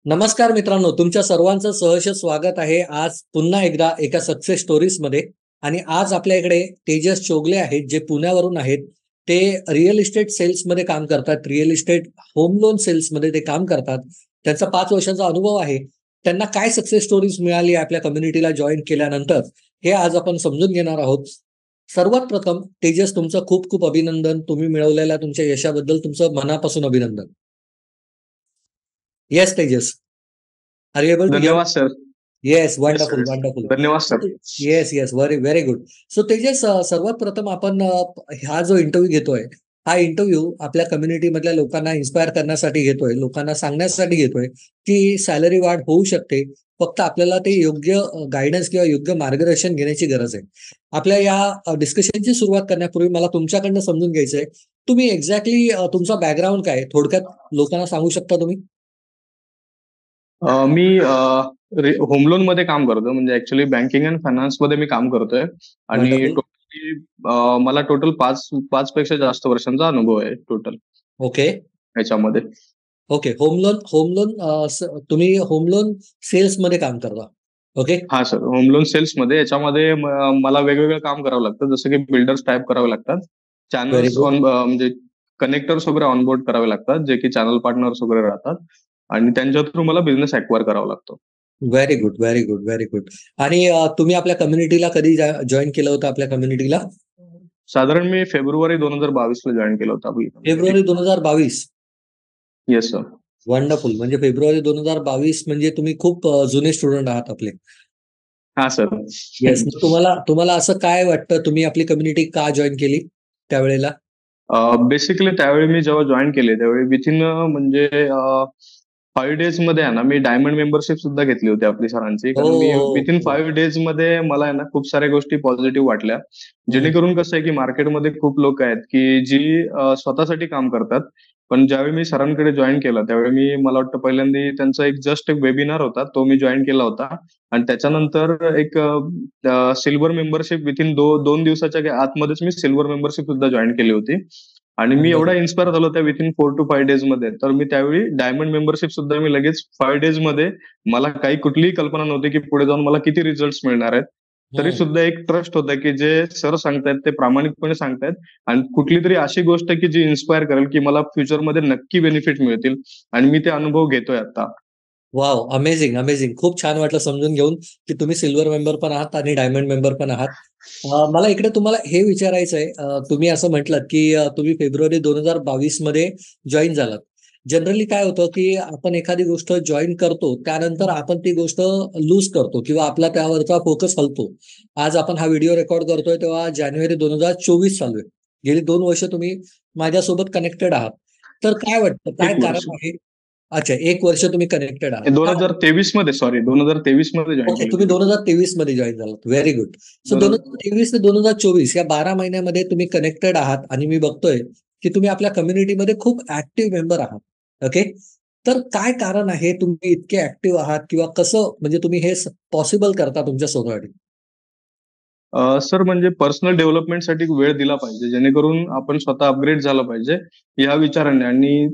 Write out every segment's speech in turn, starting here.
नमस्कार मित्रांनो, तुमच्या सर्वांचं सहर्ष स्वागत आहे. आज पुन्हा एकदा एका सक्सेस स्टोरीजमध्ये आणि आज आपल्या इकडे तेजस चोगले आहेत, जे पुण्यावरून आहेत. ते रिअल इस्टेट सेल्समध्ये काम करतात. रिअल इस्टेट होम लोन सेल्समध्ये ते काम करतात. त्यांचा 5 वर्षांचा अनुभव आहे. त्यांना काय सक्सेस स्टोरीज मिळाली आपल्या कम्युनिटीला जॉइन केल्यानंतर, हे आज आपण समजून घेणार आहोत. सर्वात प्रथम तेजस, तुमचं खूप खूप अभिनंदन. तुम्ही मिळवलेल्या तुमच्या यशाबद्दल तुमचं मनापासून अभिनंदन. Yes Tejas. Are you able to hear? धन्यवाद sir. Yes, Yes, wonderful, sir. wonderful. धन्यवाद sir. Yes, yes. Very, very good. So Tejas, सर्वात प्रथम आपण हा जो इंटरव्ह्यू घेतोय, हा इंटरव्ह्यू आपल्या कम्युनिटीमधल्या लोकांना इन्स्पायर करण्यासाठी घेतोय, लोकांना सांगण्यासाठी घेतोय, की सॅलरी वाढ होऊ शकते. फक्त आपल्याला ते योग्य गाईडन्स किंवा योग्य मार्गदर्शन घेण्याची गरज आहे. आपल्या या डिस्कशनची सुरुवात करण्यापूर्वी मला तुमच्याकडनं समजून घ्यायचंय, तुम्ही एक्झॅक्टली तुमचा बॅकग्राऊंड काय आहे? थोडक्यात लोकांना सांगू शकता तुम्ही? मी होम लोन मध्ये काम करतो, म्हणजे ऍक्च्युली बँकिंग अँड फायनान्स मध्ये मी काम करतोय आणि वंडरफुल. टोटली मला टोटल पाच पेक्षा जास्त वर्षांचा अनुभव आहे टोटल ओके. ह्याच्यामध्ये. ओके. तुम्ही होम लोन सेल्समध्ये काम करता. ओके. हा सर, होम लोन सेल्स मध्ये याच्यामध्ये मला वेगवेगळं काम करावं लागतं, जसं की बिल्डर्स टाईप करावे लागतात, व्हेरी चॅनल्स गुड. म्हणजे कनेक्टर्स वगैरे ऑनबोर्ड करावे लागतात, जे की चॅनल पार्टनर्स वगैरे राहतात आणि त्यांच्या थ्रू मला बिझनेस ऍक्वायर करावा लागतो. Very good, very good, very good. आणि तुम्ही आपल्या कम्युनिटीला कधी जॉइन केलं होतं आपल्या कम्युनिटीला? साधारण मी फेब्रुवारी 2022 ला जॉईन केलं होतं आपली community. February 2022. Yes sir. Wonderful. म्हणजे फेब्रुवारी 2022 म्हणजे तुम्ही खूप जुने स्टुडंट आहात आपले. हा सर. येस. मग तुम्हाला तुम्हाला असं काय वाटतं, तुम्ही आपली कम्युनिटी का जॉइन केली त्यावेळेला? बेसिकली त्यावेळी मी जेव्हा जॉईन केले त्यावेळी विथिन म्हणजे 5 डेज मध्ये आहे ना, मी डायमंड मेंबरशिप सुद्धा घेतली होती आपली सरांची, हो, कारण मी हो, विथिन हो. 5 डेज मध्ये मला आहे ना खूप साऱ्या गोष्टी पॉझिटिव्ह वाटल्या. हं. जेणेकरून कसं आहे की मार्केटमध्ये खूप लोक आहेत की जी स्वतःसाठी काम करतात, पण ज्यावेळी मी सरांकडे जॉईन केलं त्यावेळी मला वाटतं पहिल्यांदा त्यांचा एक वेबिनार होता, तो मी जॉईन केला होता आणि त्याच्यानंतर एक सिल्वर मेंबरशिप विथिन 2 दिवसाच्या आतमध्येच मी सिल्वर मेंबरशिप सुद्धा जॉईन केली होती. आणि मी एवढा वंडरफुल. इन्स्पायर झालो त्या विथिन 4 to 5 डेज मध्ये, तर मी त्यावेळी डायमंड मेंबरशिप सुद्धा मी लगेच 5 डेज मध्ये, मला काही कुठलीही कल्पना नव्हती की पुढे जाऊन मला किती रिझल्ट मिळणार आहेत. तरी हं. सुद्धा एक ट्रस्ट होता की जे सर सांगतायत ते प्रामाणिकपणे सांगतायत आणि कुठली तरी अशी गोष्ट की जी इन्स्पायर करेल की मला फ्युचरमध्ये नक्की बेनिफिट मिळतील आणि मी ते अनुभव घेतोय आता. वॉव! Amazing, amazing. खूप छान वाटलं समजून घेऊन, की तुम्ही सिल्व्हर मेंबर पण आहात आणि डायमंड मेंबर पण आहात. मला इकडे तुम्हाला हे विचारायचंय, तुम्ही असं म्हटलात, की तुम्ही फेब्रुवारी 2022 मध्ये जॉइन झालात. जनरली काय होतं, की आपण एखादी गोष्ट जॉइन करतो, त्यानंतर आपण ती गोष्ट लूज करतो किंवा आपला त्यावरचा फोकस हलतो. आज आपण हा व्हिडिओ रेकॉर्ड करतोय तेव्हा जानेवारी 2024 चालू आहे. गेली 2 वर्ष तुम्ही माझ्यासोबत कनेक्टेड आहात. तर काय वाटतं, काय एक वर्ष कारण आहे? अच्छा, 1 वर्ष तुम्ही कनेक्टेड आहात. दोन काय हजार तेवीस मध्ये, सॉरी, 2023 मध्ये जॉईन ओके, केली तुम्ही होती. 2023 मध्ये जॉइन झालात. Very good. सो दोन 2023 ते 2024 या 12 महिन्यामध्ये तुम्ही कनेक्टेड आहात आणि मी बघतोय, की तुम्ही आपल्या कम्युनिटीमध्ये खूप ॲक्टिव्ह मेंबर आहात. ओके. तर काय कारण आहे तुम्ही इतके ॲक्टिव्ह आहात किंवा कसं म्हणजे तुम्ही हे पॉसिबल करता तुमच्या स्वतःसाठी? सर, म्हणजे पर्सनल डेव्हलपमेंटसाठी वेळ दिला पाहिजे, जेणेकरून आपण स्वतः अपग्रेड झालं पाहिजे या विचाराने. आणि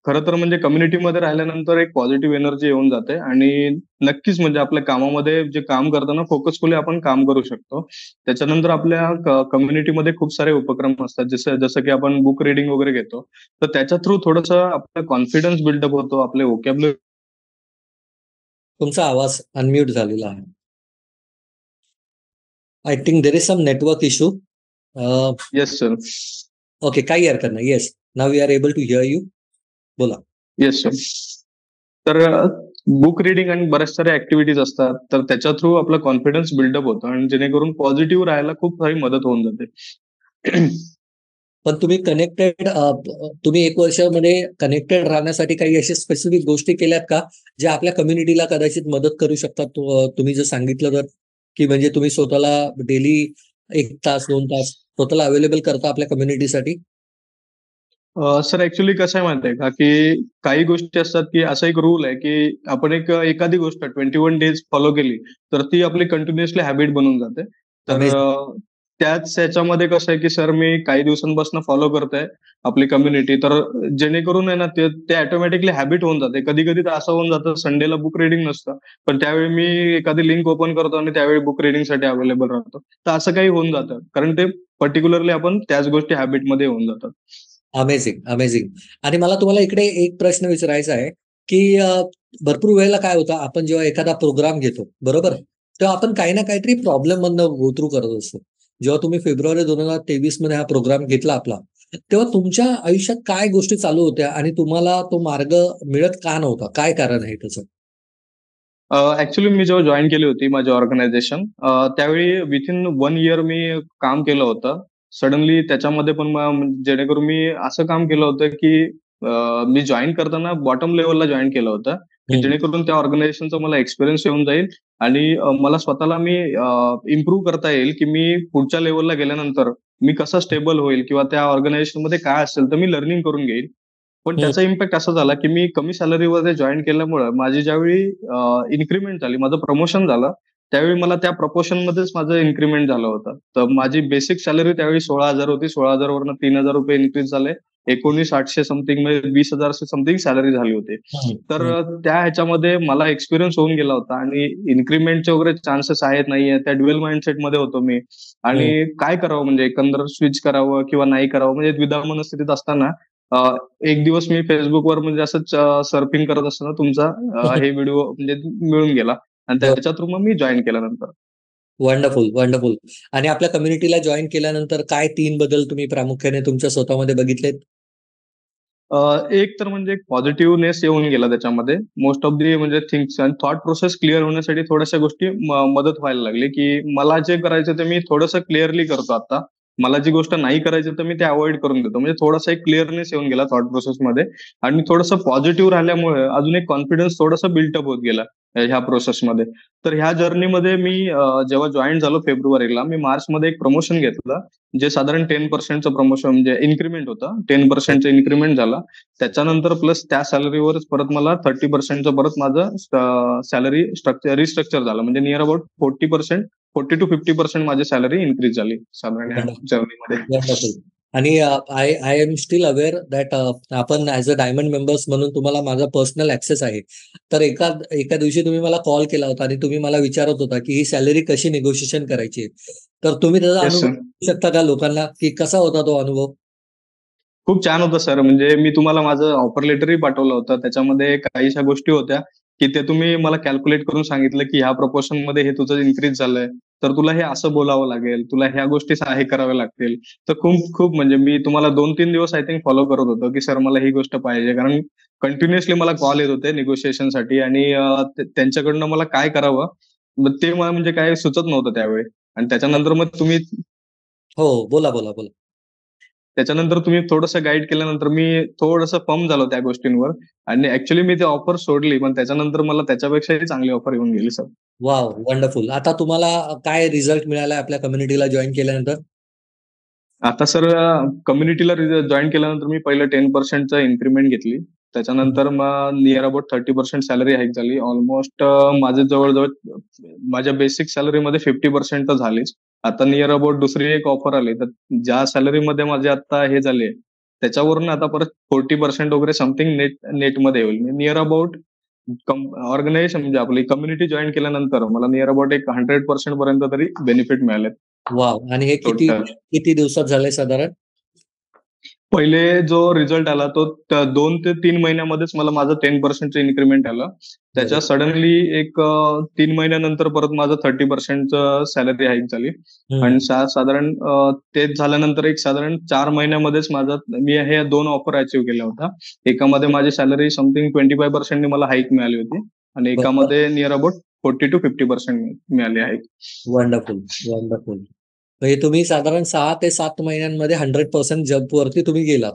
खरं तर म्हणजे कम्युनिटीमध्ये राहिल्यानंतर एक पॉझिटिव्ह एनर्जी येऊन जाते आणि नक्कीच म्हणजे आपल्या कामामध्ये जे काम करताना फोकसफुली आपण काम करू शकतो. त्याच्यानंतर आपल्या कम्युनिटीमध्ये खूप सारे उपक्रम असतात, जसं जसं की आपण बुक रिडिंग वगैरे घेतो, तर त्याच्या थ्रू थोडंसं आपला कॉन्फिडन्स बिल्डअप होतो, आपले व्होकॅब्युलरी. तुमचा आवाज अनम्यूट झालेला आहे. I think there is some network issue. Yes sir. Okay, काही हरकत नाही. Yes, now we are able to hear you. बोला. Yes sir. तर बुक रिडिंग आणि बऱ्याच साऱ्या ऍक्टिव्हिटीज असतात, तर त्याच्या थ्रू आपला कॉन्फिडन्स बिल्डअप होतो आणि जेणेकरून पॉझिटिव्ह राहायला खूप सारी मदत होऊन जाते. पण तुम्ही कनेक्टेड तुम्ही 1 वर्षामध्ये कनेक्टेड राहण्यासाठी काही अशा स्पेसिफिक गोष्टी केल्यात का? ज्या आपल्या कम्युनिटीला कदाचित मदत करू शकतात? तुम्ही जर सांगितलं तर, की म्हणजे तुम्ही स्वतःला डेली 1 तास, 2 तास स्वतःला अवेलेबल करता आपल्या कम्युनिटीसाठी? सर, ऍक्च्युली कसं आहे माहिती आहे का, की काही गोष्टी असतात की असा एक रूल आहे की आपण एखादी गोष्ट 21 डेज फॉलो केली तर ती आपली कंटिन्युअसली हॅबिट बनून जाते. तर अमेझिंग. त्याच ह्याच्यामध्ये कसं आहे, की सर मी काही दिवसांपासून फॉलो करतोय आपली कम्युनिटी. तर जेणेकरून आहे ना, ते ते ऑटोमॅटिकली हॅबिट होऊन जाते. कधी-कधी तर असं होऊन जातं संडेला बुक रीडिंग नसतं. पण त्यावेळी मी एखादी लिंक ओपन करतो आणि त्यावेळी बुक रीडिंगसाठी अवेलेबल राहतो. तर असं काही होऊन जातं. कारण ते पर्टिक्युलरली आपण त्याच गोष्टी हॅबिटमध्ये होऊन जातात. Amazing, amazing. आणि मला तुम्हाला इकडे एक प्रश्न विचारायचा आहे, की भरपूर वेळेला काय होतं, आपण जेव्हा एखादा प्रोग्राम घेतो, बरोबर? तेव्हा आपण काही ना काहीतरी प्रॉब्लेममधनं गो थ्रू करत असतो. जेव्हा तुम्ही फेब्रुवारी 2023 मध्ये हा प्रोग्राम घेतला आपला, तेव्हा तुमच्या आयुष्यात काय गोष्टी चालू होत्या आणि तुम्हाला तो मार्ग मिळत का नव्हता? काय कारण आहे त्याचं? मी जेव्हा जॉइन केली होती माझी ऑर्गनायझेशन, त्यावेळी विथिन 1 इयर मी काम केलं होतं. सडनली त्याच्यामध्ये पण जेणेकरून मी असं काम केलं होतं, की मी जॉइन करताना बॉटम लेव्हलला जॉइन केलं होतं, की हं, जेणेकरून त्या ऑर्गनायझेशनचा मला एक्सपिरियन्स येऊन जाईल आणि मला स्वतःला इम्प्रूव्ह करता येईल, की मी पुढच्या लेव्हलला गेल्यानंतर मी कसं स्टेबल होईल किंवा त्या ऑर्गनायझेशनमध्ये काय असेल तर मी लर्निंग करून घेईल. पण हं, त्याचा इम्पॅक्ट असा झाला, की मी कमी सॅलरीमध्ये जॉइन केल्यामुळं माझी ज्यावेळी इन्क्रिमेंट झाली, माझं प्रमोशन झालं, त्यावेळी मला त्या प्रपोर्शनमध्येच माझं इन्क्रिमेंट झालं होतं. तर माझी बेसिक सॅलरी त्यावेळी 16,000 होती. 16,000 वरनं ₹3,000 इन्क्रीज झाले. 19,800 समथिंग म्हणजे 20,000 समथिंग सॅलरी झाली होती. हं, तर हं, त्या ह्याच्यामध्ये मला एक्सपिरियन्स होऊन गेला होता आणि इन्क्रिमेंटचे वगैरे चान्सेस आहेत, नाहीये, त्या ड्युअल माइंडसेटमध्ये होतो मी. आणि हं. काय करावं म्हणजे एकंदर स्विच करावं किंवा नाही करावं म्हणजे द्विधा मनस्थितीत असताना अ, एक दिवस मी Facebookवर म्हणजे असंच सर्फिंग करत असताना तुमचा हे व्हिडिओ म्हणजे मिळून गेला आणि त्याच्या थ्रू मग मी जॉइन केलं नंतर. Wonderful, wonderful. आणि आपल्या कम्युनिटीला जॉइन केल्यानंतर काय 3 बदल तुम्ही प्रामुख्याने तुमच्या स्वतःमध्ये बघितलेत? एक तर म्हणजे पॉझिटिव्हनेस येऊन गेला त्याच्यामध्ये. मोस्ट ऑफ दी म्हणजे थिंग्स आणि थॉट प्रोसेस क्लिअर होण्यासाठी थोड्याशा गोष्टी मदत व्हायला लागली, की मला जे करायचं ते मी थोडंसं क्लिअरली करतो आता. मला जी गोष्ट नाही करायची तर मी ते अव्हॉइड करून देतो. म्हणजे थोडासा एक क्लिअरनेस येऊन गेला थॉट प्रोसेसमध्ये आणि थोडंसं पॉझिटिव्ह राहिल्यामुळे अजून एक कॉन्फिडन्स थोडासा बिल्टअप होत गेला ह्या प्रोसेसमध्ये. तर ह्या जर्नीमध्ये मी जेव्हा जॉइन झालो फेब्रुवारीला, मी मार्चमध्ये एक प्रमोशन घेतलं. जे साधारण 10% प्रमोशन म्हणजे इन्क्रिमेंट होतं. 10% इन्क्रिमेंट झाला. त्याच्यानंतर प्लस त्या सॅलरीवरच परत मला 30% परत माझं सॅलरी रिस्ट्रक्चर झालं. म्हणजे निअर अबाउट 40% 40% to 50% माझी सॅलरी इन्क्रीज झाली साधारण ह्या वंडरफुल, जर्नीमध्ये. वंडरफुल. आणि I I am still aware that आपण ॲज अ डायमंड मेंबर्स म्हणून तुम्हाला माझा पर्सनल ॲक्सेस आहे. तर एका एका दिवशी तुम्ही मला कॉल केला होता आणि तुम्ही मला विचारत होता, की ही सॅलरी कशी निगोशिएशन करायची? तर तुम्ही त्याचा येस अनुभव सर. देऊ शकता का लोकांना, की कसा होता तो अनुभव? खूप छान होतं सर. म्हणजे मी तुम्हाला माझं ऑफर लेटरही पाठवलं होतं. त्याच्यामध्ये काहीशा गोष्टी होत्या, की ते तुम्ही मला कॅल्क्युलेट करून सांगितलं, की ह्या प्रपोर्शनमध्ये हे तुझं इन्क्रीज झालंय. तर तुला हे असं बोलावं लागेल. तुला ह्या गोष्टी हे कराव्या लागतील. तर खूप खूप म्हणजे मी तुम्हाला 2-3 दिवस आय थिंक फॉलो करत होतो, की सर मला ही गोष्ट पाहिजे. कारण कंटिन्युअसली मला कॉल येत होते निगोशिएशनसाठी आणि त्यांच्याकडनं मला काय करावं, मग ते मला म्हणजे काय सुचत नव्हतं त्यावेळी. आणि त्याच्यानंतर मग तुम्ही हो, बोला, बोला, बोला. त्याच्यानंतर तुम्ही थोडंसं गाईड केल्यानंतर मी थोडंसं फर्म झालो त्या गोष्टींवर आणि ॲक्चुअली मी ती ऑफर सोडली. पण त्याच्यानंतर मला त्याच्यापेक्षाही चांगली ऑफर येऊन गेली सर. वॉव! वंडरफुल. आता तुम्हाला काय रिझल्ट मिळाला आपल्या कम्युनिटीला जॉइन केल्यानंतर? आता सर कम्युनिटीला जॉइन केल्यानंतर मी पहिलं 10% इन्क्रिमेंट घेतली. हं, त्याच्यानंतर मग निअर अबाउट 30% सॅलरी हाईक झाली. ऑलमोस्ट माझे जवळ-जवळ माझ्या बेसिक सॅलरीमध्ये 50% तर झालीच. आता निअर अबाउट दुसरी एक ऑफर आली. तर ज्या सॅलरीमध्ये माझे आता हे झाले, त्याच्यावरून आता परत 40% वगैरे समथिंग नेटमध्ये होईल. निअर अबाउट ऑर्गनायझेशन म्हणजे आपली कम्युनिटी जॉइन केल्यानंतर मला निअर अबाउट एक 100% पर्यंत तरी बेनिफिट मिळालेत वॉव! आणि हे किती टोटल. किती दिवसात झालंय साधारण? पहिले जो रिझल्ट आला तो 2 ते 3 महिन्यामध्येच मला माझं 10% इन्क्रिमेंट आलं. व्हेरी त्याच्या सडनली एक 3 महिन्यानंतर परत माझं 30% सॅलरी हाईक झाली हं. आणि साधारण तेच झाल्यानंतर एक साधारण 4 महिन्यामध्येच मी हे 2 ऑफर अचीव्ह केल्या होत्या. एकामध्ये माझी सॅलरी समथिंग 25% नी मला हाईक मिळाली होती आणि बरोबर. एकामध्ये निअर अबाउट 40% to 50% मिळाली हाईक. Wonderful, wonderful. म्हणजे तुम्ही साधारण 6 ते 7 महिन्यांमध्ये 100% जंपवरती तुम्ही गेलात.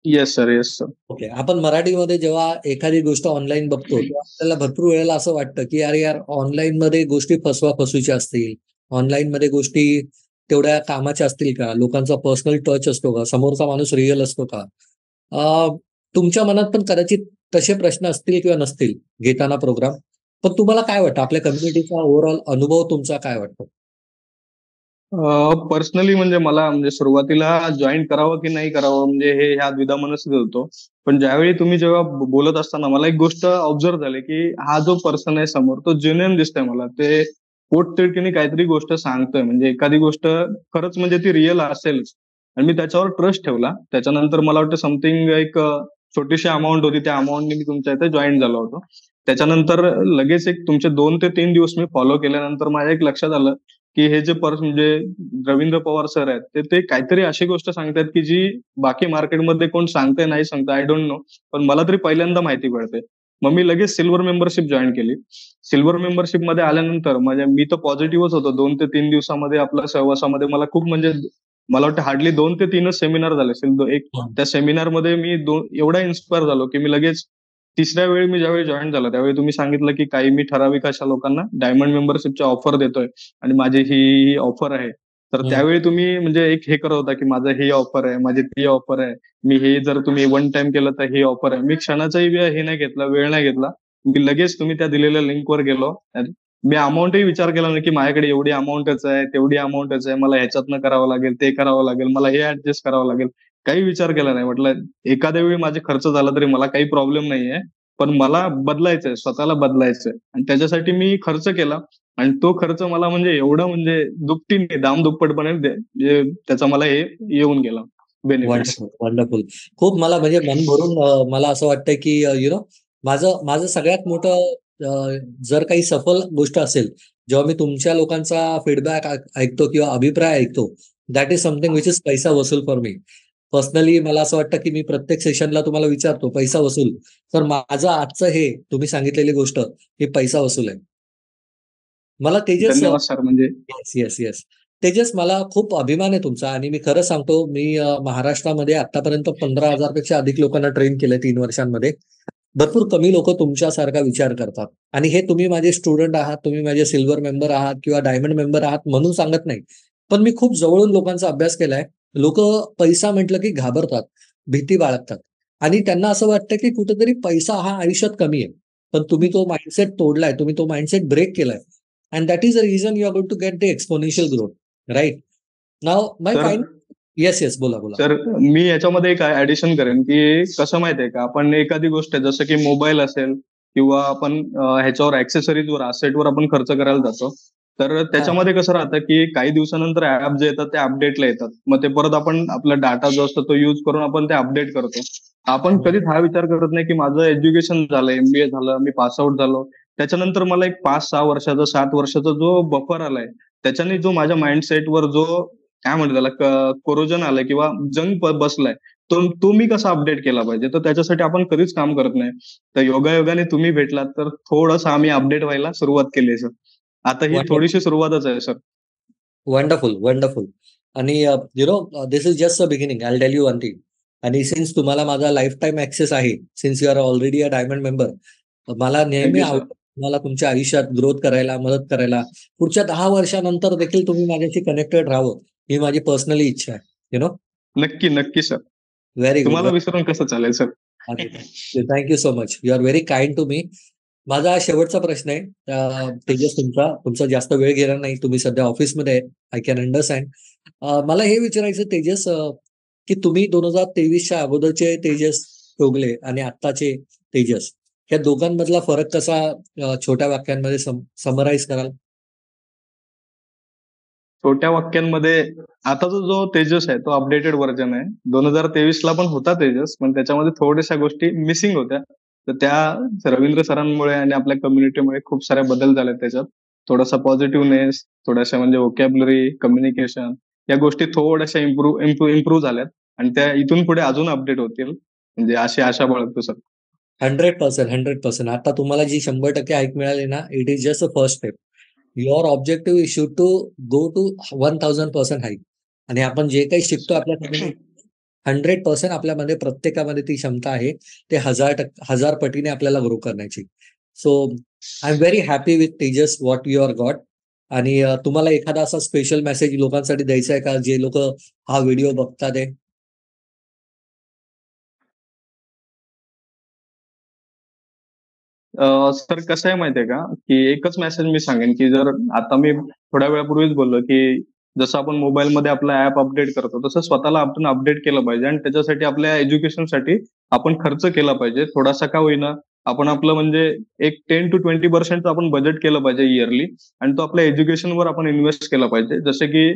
Yes sir, yes sir. Okay. आपण मराठीमध्ये जेव्हा एखादी गोष्ट ऑनलाईन बघतो, तेव्हा आपल्याला भरपूर वेळेला असं वाटतं, की "अरे यार, ऑनलाईनमध्ये गोष्टी फसवा-फसवीच्या असतील. ऑनलाईनमध्ये गोष्टी तेवढ्या कामाच्या असतील का? लोकांचा पर्सनल टच असतो का? समोरचा माणूस रिअल असतो का?" अ, तुमच्या मनात पण कदाचित तसे प्रश्न असतील किंवा नसतील घेताना प्रोग्राम. पण तुम्हाला काय वाटतं? आपल्या कम्युनिटीचा ओव्हरऑल अनुभव तुमचा काय वाटतो? पर्सनली म्हणजे मला म्हणजे सुरुवातीला जॉईन करावं की नाही करावं म्हणजे हे ह्या द्विधा मनस्थितीत होतो. पण ज्यावेळी तुम्ही जेव्हा बोलत असताना मला एक गोष्ट ऑब्झर्व झाली, की हा जो पर्सन आहे समोर तो जेन्युइन दिसतोय मला. ते पोटतिडकीने काहीतरी गोष्ट सांगतोय. म्हणजे एखादी गोष्ट खरंच म्हणजे ती रिअल असेलच. आणि मी त्याच्यावर ट्रस्ट ठेवला. त्याच्यानंतर मला वाटतं समथिंग एक छोटीशी अमाउंट होती. त्या अमाउंटने मी तुमच्या इथे जॉइन झालो होतो. त्याच्यानंतर लगेच एक तुमचे 2 ते 3 दिवस मी फॉलो केल्यानंतर माझ्या एक लक्षात आलं, की हे जे म्हणजे रवींद्र पवार सर आहेत, ते काहीतरी अशी गोष्ट सांगतायत, की जी बाकी मार्केटमध्ये कोण सांगतंय, नाही सांगतंय आय डोंट नो. पण मला तरी पहिल्यांदा माहिती पडते. मग मी लगेच सिल्व्हर मेंबरशिप जॉइन केली. सिल्व्हर मेंबरशिपमध्ये आल्यानंतर म्हणजे मी तर पॉझिटिव्हच होतो. 2 ते 3 दिवसामध्ये आपल्या सहवासामध्ये मला खूप म्हणजे मला वाटतं हार्डली 2 ते 3च सेमिनार झाले असेल. एक हं. त्या सेमिनारमध्ये मी एवढा इन्स्पायर झालो, की मी लगेच तिसऱ्या वेळी मी ज्यावेळी जॉइन झालो, त्यावेळी तुम्ही सांगितलं, की काही मी ठराविक अशा लोकांना डायमंड मेंबरशिपची ऑफर देतोय आणि माझी ही ऑफर आहे. तर हं. त्यावेळी तुम्ही म्हणजे एक हे करत होता, की माझं ही ऑफर आहे, माझी ती ऑफर आहे. मी हे जर तुम्ही वन टाईम केलं तर ही ऑफर आहे. मी क्षणाचाही हे नाही घेतला, वेळ नाही घेतला. मी लगेच तुम्ही त्या दिलेल्या लिंकवर गेलो. आणि मी अमाउंटही विचार केला नाही, की माझ्याकडे एवढी अमाउंटच आहे, तेवढी अमाउंटच आहे. मला ह्याच्यातनं करावं लागेल, ते करावं लागेल, मला हे ऍडजस्ट करावं लागेल. काही विचार केला नाही. म्हटलं एखाद्या वेळी माझे खर्च झाला तरी मला काही प्रॉब्लेम नाहीये. पण मला बदलायचंय, स्वतःला बदलायचंय आणि त्याच्यासाठी मी खर्च केला आणि तो खर्च मला म्हणजे एवढा म्हणजे दुपटीने, दाम-दुप्पटपणे म्हणजे त्याचा मला हे येऊन गेला बेनिफिट्स. Wonderful, wonderful. खूप मला म्हणजे मन भरून मला असं वाटतंय, की माझं माझं सगळ्यात मोठं जर काही सफल गोष्ट असेल, जेव्हा मी तुमच्या लोकांचा फीडबॅक ऐकतो किंवा अभिप्राय ऐकतो, that is something which is पैसा वसूल फॉर मी. पर्सनली मला असं वाटतं, की मी प्रत्येक सेशनला तुम्हाला विचारतो, पैसा वसूल. तर माझं आजचं हे तुम्ही सांगितलेली गोष्ट, ही पैसा वसूल आहे. मला तेजस धन्यवाद सर म्हणजे येस, येस, येस. तेजस मला खूप अभिमान आहे तुमचा आणि मी खरं सांगतो मी महाराष्ट्रामध्ये आत्तापर्यंत 15,000 पेक्षा अधिक लोकांना ट्रेन केलंय 3 वर्षांमध्ये. भरपूर कमी लोकं तुमच्यासारखा विचार करतात आणि हे तुम्ही माझे स्टुडंट आहात, तुम्ही माझे सिल्व्हर मेंबर आहात किंवा डायमंड मेंबर आहात म्हणून सांगत नाही. पण मी खूप जवळून लोकांचा अभ्यास केलाय. लोकं पैसा म्हटलं की घाबरतात, भीती बाळगतात आणि त्यांना असं वाटतं की कुठेतरी पैसा हा आयुष्यात कमी आहे. पण तुम्ही तो माइंडसेट तोडलाय, तुम्ही तो माइंडसेट ब्रेक केलाय. And that is the reason you are going to get the exponential growth, right? Now, my तर final yes, yes, बोला, बोला. तर मी याच्यामध्ये एक ऍडिशन करेन, की कसं माहितीये का, आपण एखादी गोष्ट जसं की मोबाईल असेल किंवा आपण ह्याच्यावर ॲक्सेसरीजवर, असेटवर आपण खर्च करायला जातो. तर हां, त्याच्यामध्ये कसं राहतं, की काही दिवसानंतर ॲप जे येतात ते अपडेटला येतात. मग ते परत आपण आपला डाटा जो असतो तो यूज करून आपण ते अपडेट करतो. आपण हं. कधीच हा विचार करत नाही, की माझं एज्युकेशन झालं, एमबीए झालं, मी पास आउट झालो. त्याच्यानंतर मला एक 5-6 वर्षाचा, 7 वर्षाचा जो बफर आलाय, त्याच्याने जो माझ्या माइंडसेटवर जो काय म्हणतात त्याला कोरोजन आलंय किंवा जंग बसलाय. तो मी कसा अपडेट केला पाहिजे? तर त्याच्यासाठी आपण कधीच काम करत नाही. तर योगायोगाने तुम्ही भेटलात तर थोडंसं आम्ही अपडेट व्हायला सुरुवात केली आहे सर. आता ही वंडरफुल, थोडीशी सुरुवातच आहे सर. Wonderful, wonderful. आणि this is just the beginning. I will tell you one thing. आणि सिन्स तुम्हाला माझा लाईफटाईम ॲक्सेस आहे, since you are already a diamond member, मला नेहमी थँक सर. आवडेल तुम्हाला तुमच्या आयुष्यात ग्रोथ करायला, मदत करायला. पुढच्या 10 वर्षानंतर देखील तुम्ही माझ्याशी कनेक्टेड राहावं, ही माझी पर्सनली इच्छा आहे. You know? नक्की, नक्की सर. Very good. तुम्हाला विसरून कसं चालेल सर? अरे, thank you so much. You are very kind to me. माझा हा शेवटचा प्रश्न आहे. तेजस तुमचा जास्त वेळ घेणार नाही. तुम्ही सध्या ऑफिसमध्ये आहे. I can understand. मला हे विचारायचं तेजस, की तुम्ही 2023च्या अगोदरचे तेजस चोगले आणि आत्ताचे तेजस, या दोघांमधला फरक कसा छोट्या वाक्यांमध्ये समराईज कराल? छोट्या वाक्यांमध्ये आताचा जो तेजस आहे तो अपडेटेड व्हर्जन आहे. 2023ला पण होता तेजस, पण त्याच्यामध्ये थोड्याशा गोष्टी मिसिंग होत्या. तर त्या रवींद्र सरांमुळे आणि आपल्या कम्युनिटीमुळे खूप सारे बदल झालेत त्याच्यात. थोडासा पॉझिटिव्हनेस, थोड्याशा म्हणजे व्होकॅब्युलरी, कम्युनिकेशन या गोष्टी थोड्याशा इम्प्रूव्ह झाल्यात आणि त्या इथून पुढे अजून अपडेट होतील. म्हणजे अशी आशा बाळगतो सर. 100%, 100%. आता तुम्हाला जी 100% ऐक मिळाली ना, it is just a first step. Your objective is should to go to 1000% hike. आणि आपण जे काही शिकतो आपल्या कम्युनिटी 100% आपल्यामध्ये प्रत्येकामध्ये ती क्षमता आहे. ते 1000 पटीने आपल्याला ग्रो करण्याची. So I am very happy with Tejas what you are got. आणि तुम्हाला एखादा असा स्पेशल मेसेज लोकांसाठी द्यायचा आहे का, जे लोकं हा व्हिडिओ बघतात आहे? सर कसं आहे माहितीये का, की एकच मेसेज मी सांगेन, की जर आता मी थोड्या वेळापूर्वीच बोललो, की जसं आपण मोबाईलमध्ये आपला ऍप अपडेट करतो तसं स्वतःला आपण अपडेट केलं पाहिजे आणि त्याच्यासाठी आपल्या एज्युकेशनसाठी आपण खर्च केला पाहिजे थोडासा का होईना. आपण आपलं म्हणजे एक 10 to 20% आपण बजेट केलं पाहिजे इयरली आणि तो आपल्या एज्युकेशनवर आपण इन्व्हेस्ट केला पाहिजे. जसे की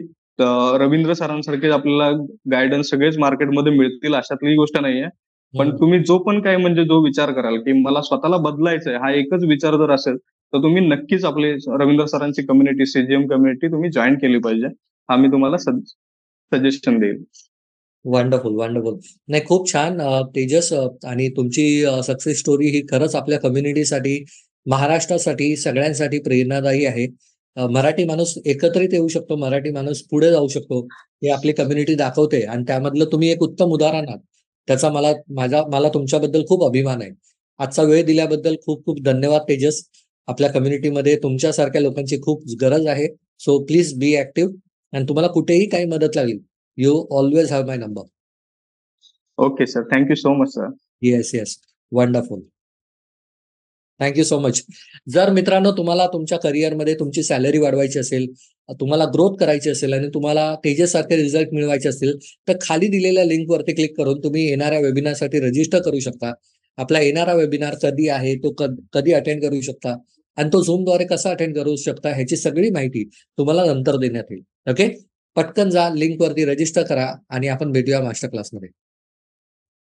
रवींद्र सरांसारखे आपल्याला गायडन्स सगळेच मार्केटमध्ये मिळतील अशातली गोष्ट नाहीये. पण हं. तुम्ही जो पण काय म्हणजे जो विचार कराल की मला स्वतःला बदलायचंय हा एकच विचार जर असेल तर तुम्ही नक्कीच आपले रवींद्र सरांची कम्युनिटी सीजीएम कम्युनिटी तुम्ही जॉईन केली पाहिजे. हा मी तुम्हाला सजेशन देईल. Wonderful, wonderful. नाही खूप छान तेजस आणि तुमची सक्सेस स्टोरी ही खरंच आपल्या कम्युनिटीसाठी, महाराष्ट्रासाठी, सगळ्यांसाठी प्रेरणादायी आहे. मराठी माणूस एकत्रित येऊ शकतो, मराठी माणूस पुढे जाऊ शकतो, हे आपली कम्युनिटी दाखवते आणि त्यामधलं तुम्ही एक उत्तम उदाहरण आहात. त्याचा मला तुमच्याबद्दल खूप अभिमान आहे. आजचा वेळ दिल्याबद्दल खूप खूप धन्यवाद तेजस. आपल्या कम्युनिटीमध्ये तुमच्यासारख्या लोकांची खूप गरज आहे. सो प्लीज बी ॲक्टिव्ह आणि तुम्हाला कुठेही काही मदत लागली You always have my number. Okay sir. Thank you so much sir. Yes, yes. Wonderful. Thank you so much. जर मित्रांनो तुम्हाला तुमच्या करिअरमध्ये तुमची सॅलरी वाढवायची असेल, तुम्हाला ग्रोथ करायची असेल आणि तुम्हाला तेजससारखे रिझल्ट मिळवायचे असतील, तर खाली दिलेल्या लिंकवरती क्लिक करून तुम्ही येणाऱ्या वेबिनारसाठी रजिस्टर करू शकता. आपला येणारा वेबिनार कधी आहे, तो कधी अटेंड करू शकता आणि तो Zoomद्वारे कसा अटेंड करू शकता ह्याची सगळी माहिती तुम्हाला नंतर देण्यात येईल. ओके. पटकन जा लिंकवरती रजिस्टर करा आणि आपण भेटूया मास्टर क्लासमध्ये.